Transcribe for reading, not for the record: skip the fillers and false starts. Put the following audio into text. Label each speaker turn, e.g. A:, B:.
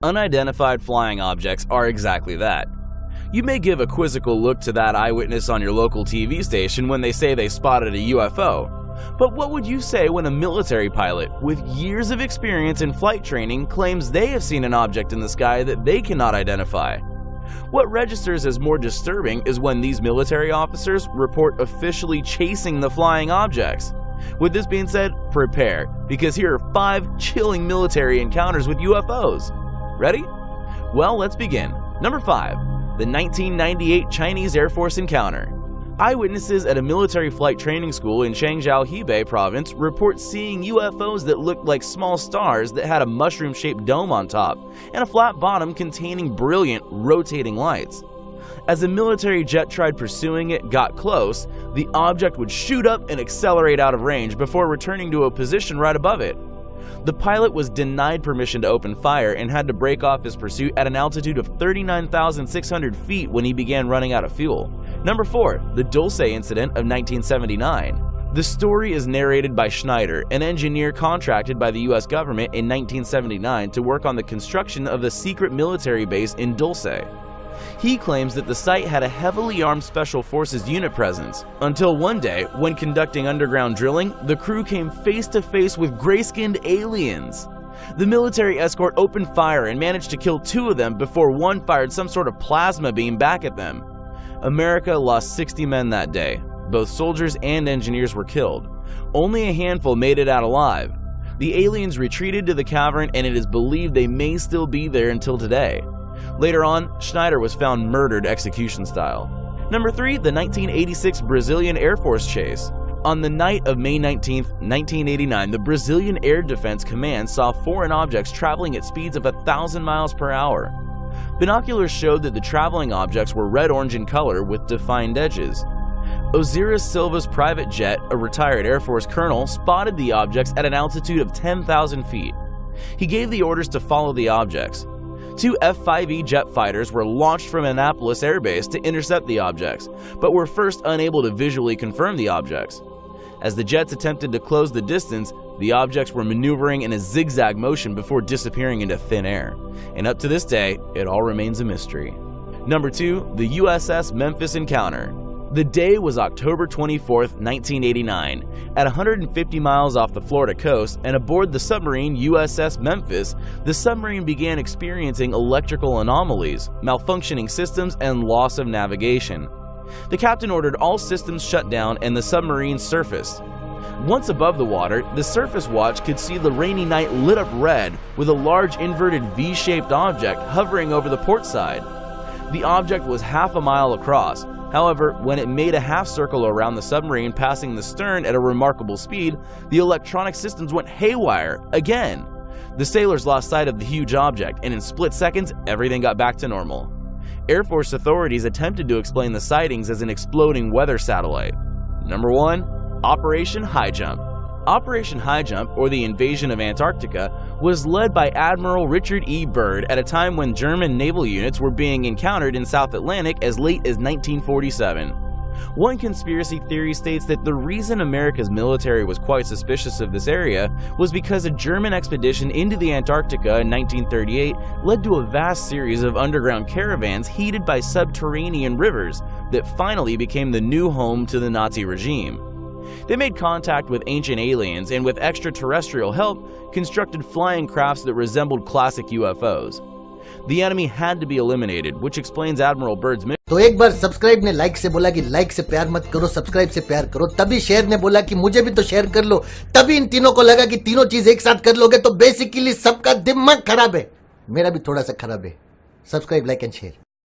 A: Unidentified flying objects are exactly that. You may give a quizzical look to that eyewitness on your local TV station when they say they spotted a UFO. But what would you say when a military pilot with years of experience in flight training claims they have seen an object in the sky that they cannot identify? What registers as more disturbing is when these military officers report officially chasing the flying objects. With this being said, prepare, because here are 5 chilling military encounters with UFOs. Ready? Well, let's begin. Number 5. The 1998 Chinese Air Force encounter. Eyewitnesses at a military flight training school in Changzhou, Hebei province report seeing UFOs that looked like small stars that had a mushroom-shaped dome on top and a flat bottom containing brilliant, rotating lights. As a military jet tried pursuing it got close, the object would shoot up and accelerate out of range before returning to a position right above it. The pilot was denied permission to open fire and had to break off his pursuit at an altitude of 39,600 feet when he began running out of fuel. Number 4. The Dulce incident of 1979. The story is narrated by Schneider, an engineer contracted by the US government in 1979 to work on the construction of a secret military base in Dulce. He claims that the site had a heavily armed Special Forces unit presence, until one day, when conducting underground drilling, the crew came face to face with gray-skinned aliens. The military escort opened fire and managed to kill 2 of them before one fired some sort of plasma beam back at them. America lost 60 men that day. Both soldiers and engineers were killed. Only a handful made it out alive. The aliens retreated to the cavern, and it is believed they may still be there until today. Later on, Schneider was found murdered execution style. Number 3. The 1986 Brazilian Air Force chase. On the night of May 19, 1989, the Brazilian Air Defense Command saw foreign objects traveling at speeds of 1,000 miles per hour. Binoculars showed that the traveling objects were red-orange in color with defined edges. Osiris Silva's private jet, a retired Air Force colonel, spotted the objects at an altitude of 10,000 feet. He gave the orders to follow the objects. 2 F-5E jet fighters were launched from Annapolis Air Base to intercept the objects, but were first unable to visually confirm the objects. As the jets attempted to close the distance, the objects were maneuvering in a zigzag motion before disappearing into thin air. And up to this day, it all remains a mystery. Number 2. The USS Memphis encounter. The day was October 24, 1989. At 150 miles off the Florida coast and aboard the submarine USS Memphis, the submarine began experiencing electrical anomalies, malfunctioning systems, and loss of navigation. The captain ordered all systems shut down and the submarine surfaced. Once above the water, the surface watch could see the rainy night lit up red with a large inverted V-shaped object hovering over the port side. The object was half a mile across. However, when it made a half circle around the submarine passing the stern at a remarkable speed, the electronic systems went haywire again. The sailors lost sight of the huge object, and in split seconds, everything got back to normal. Air Force authorities attempted to explain the sightings as an exploding weather satellite. Number 1. Operation High Jump. Operation High Jump, or the invasion of Antarctica, was led by Admiral Richard E. Byrd at a time when German naval units were being encountered in South Atlantic as late as 1947. One conspiracy theory states that the reason America's military was quite suspicious of this area was because a German expedition into the Antarctica in 1938 led to a vast series of underground caravans heated by subterranean rivers that finally became the new home to the Nazi regime. They made contact with ancient aliens and with extraterrestrial help constructed flying crafts that resembled classic UFOs. The enemy had to be eliminated, which explains Admiral Byrd's mission.
B: तो एक बार subscribe ने like से बोला कि like से प्यार मत करो, सब्सक्राइब से प्यार करो। तभी शेयर ने बोला कि मुझे भी तो शेयर कर लो। तभी इन तीनों को लगा कि तीनों चीज एक साथ कर लोगे तो बेसिकली सबका दिमाग खराब है। मेरा भी थोड़ा सा खराब है। Subscribe, like and share.